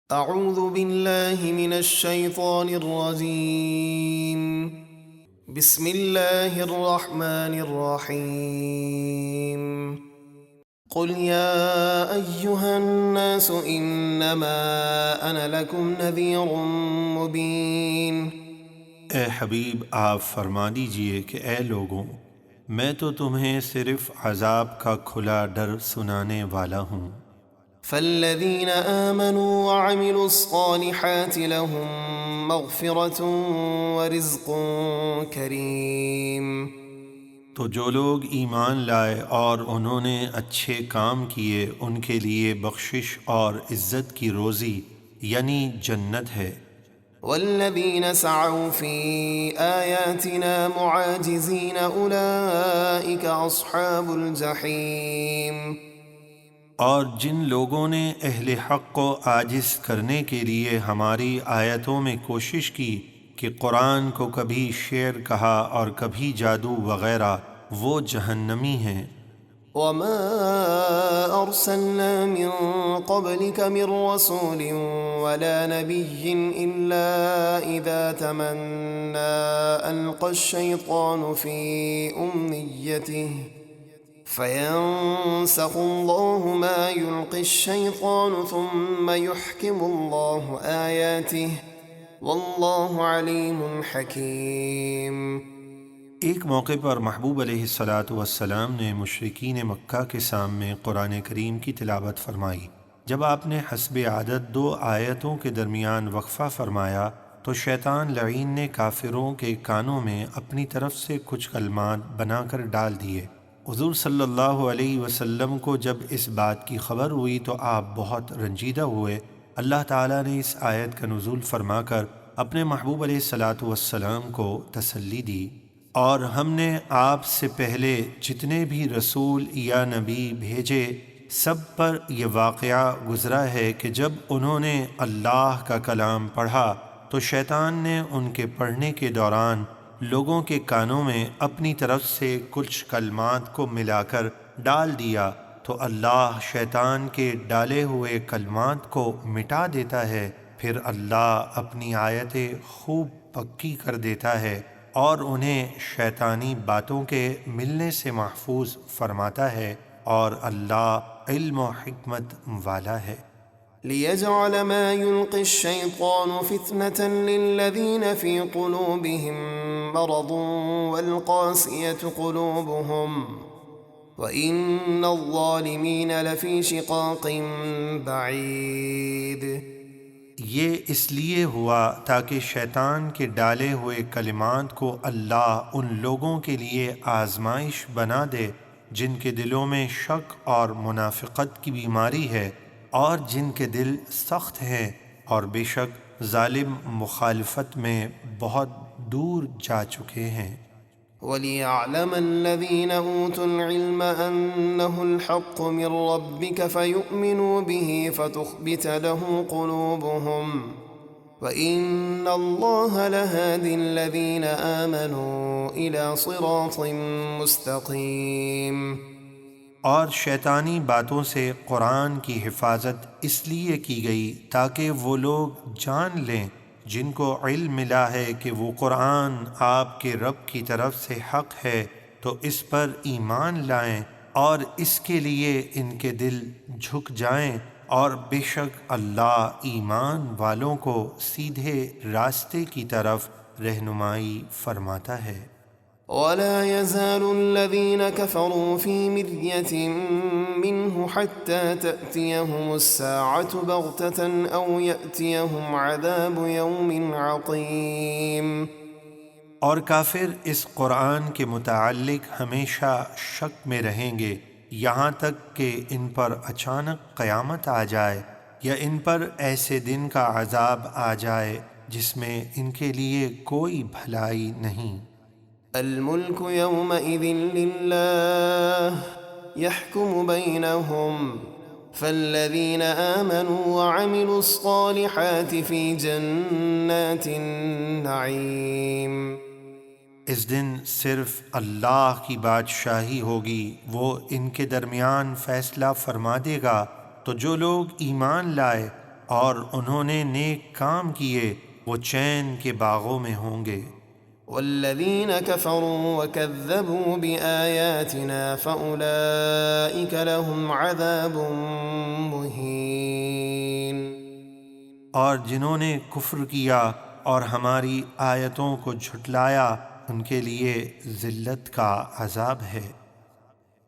اعوذ باللہ من الشیطان الرجیم بسم اللہ الرحمن الرحیم قل یا ایہا الناس انما انا لکم نذیر مبین۔ اے حبیب آپ فرما دیجئے کہ اے لوگوں، میں تو تمہیں صرف عذاب کا کھلا ڈر سنانے والا ہوں۔ فالذین آمنوا وعملوا الصالحات لهم مغفرۃ ورزق کریم۔ تو جو لوگ ایمان لائے اور انہوں نے اچھے کام کیے ان کے لیے بخشش اور عزت کی روزی یعنی جنت ہے۔ والذین سعوا فی آیاتنا معاجزین اولئک اصحاب الجحیم۔ اور جن لوگوں نے اہل حق کو عاجز کرنے کے لیے ہماری آیتوں میں کوشش کی کہ قرآن کو کبھی شعر کہا اور کبھی جادو وغیرہ، وہ جہنمی ہیں۔ وما ارسلنا من قبلك من رسول ولا نبي الا اذا تمنى القى الشيطان في امنيته فينسخ الله ما يلقي الشيطان ثم يحكم الله آياته والله عليم حكيم۔ ایک موقع پر محبوب علیہ السلام نے مشرکین مکہ کے سامنے قرآن کریم کی تلاوت فرمائی۔ جب آپ نے حسب عادت 2 آیتوں کے درمیان وقفہ فرمایا تو شیطان لعین نے کافروں کے کانوں میں اپنی طرف سے کچھ کلمات بنا کر ڈال دیے۔ حضور صلی اللہ علیہ وسلم کو جب اس بات کی خبر ہوئی تو آپ بہت رنجیدہ ہوئے۔ اللہ تعالیٰ نے اس آیت کا نزول فرما کر اپنے محبوب علیہ السلام کو تسلی دی، اور ہم نے آپ سے پہلے جتنے بھی رسول یا نبی بھیجے سب پر یہ واقعہ گزرا ہے کہ جب انہوں نے اللہ کا کلام پڑھا تو شیطان نے ان کے پڑھنے کے دوران لوگوں کے کانوں میں اپنی طرف سے کچھ کلمات کو ملا کر ڈال دیا، تو اللہ شیطان کے ڈالے ہوئے کلمات کو مٹا دیتا ہے، پھر اللہ اپنی آیتیں خوب پکی کر دیتا ہے اور انہیں شیطانی باتوں کے ملنے سے محفوظ فرماتا ہے، اور اللہ علم و حکمت والا ہے۔ ليجعل ما يلقي الشيطان فتنة للذين في قلوبهم مرض والقاسية قلوبهم وإن الظالمين لفي شقاق بعيد۔ یہ اس لیے ہوا تاکہ شیطان کے ڈالے ہوئے کلمات کو اللہ ان لوگوں کے لیے آزمائش بنا دے جن کے دلوں میں شک اور منافقت کی بیماری ہے اور جن کے دل سخت ہیں، اور بے شک ظالم مخالفت میں بہت دور جا چکے ہیں۔ وَلِيَعْلَمَ الَّذِينَ أُوتُوا الْعِلْمَ أَنَّهُ الْحَقُّ مِنْ رَبِّكَ فَيُؤْمِنُوا بِهِ فَتُخْبِتَ لَهُ قُلُوبُهُمْ وَإِنَّ اللَّهَ لَهَادِ الَّذِينَ آمَنُوا إِلَى صِرَاطٍ مُسْتَقِيمٍ۔ اور شیطانی باتوں سے قرآن کی حفاظت اس لیے کی گئی تاکہ وہ لوگ جان لیں جن کو علم ملا ہے کہ وہ قرآن آپ کے رب کی طرف سے حق ہے، تو اس پر ایمان لائیں اور اس کے لیے ان کے دل جھک جائیں، اور بے شک اللہ ایمان والوں کو سیدھے راستے کی طرف رہنمائی فرماتا ہے۔ ولا يزال الذين كفروا في مرية منه حتى تأتيهم الساعة بغتة أو يأتيهم عذاب يوم عقيم۔ اور کافر اس قرآن کے متعلق ہمیشہ شک میں رہیں گے یہاں تک کہ ان پر اچانک قیامت آ جائے یا ان پر ایسے دن کا عذاب آ جائے جس میں ان کے لیے کوئی بھلائی نہیں۔ الملك يومئذ لله يحكم بينهم فالذين آمنوا وعملوا الصالحات في جنات النعيم۔ اس دن صرف اللہ کی بادشاہی ہوگی، وہ ان کے درمیان فیصلہ فرما دے گا، تو جو لوگ ایمان لائے اور انہوں نے نیک کام کیے وہ چین کے باغوں میں ہوں گے۔ والذين كفروا وكذبوا بآياتنا فأولئك لهم عذاب مهين۔ اور جنہوں نے کفر کیا اور ہماری آیتوں کو جھٹلایا ان کے لیے ذلت کا عذاب ہے۔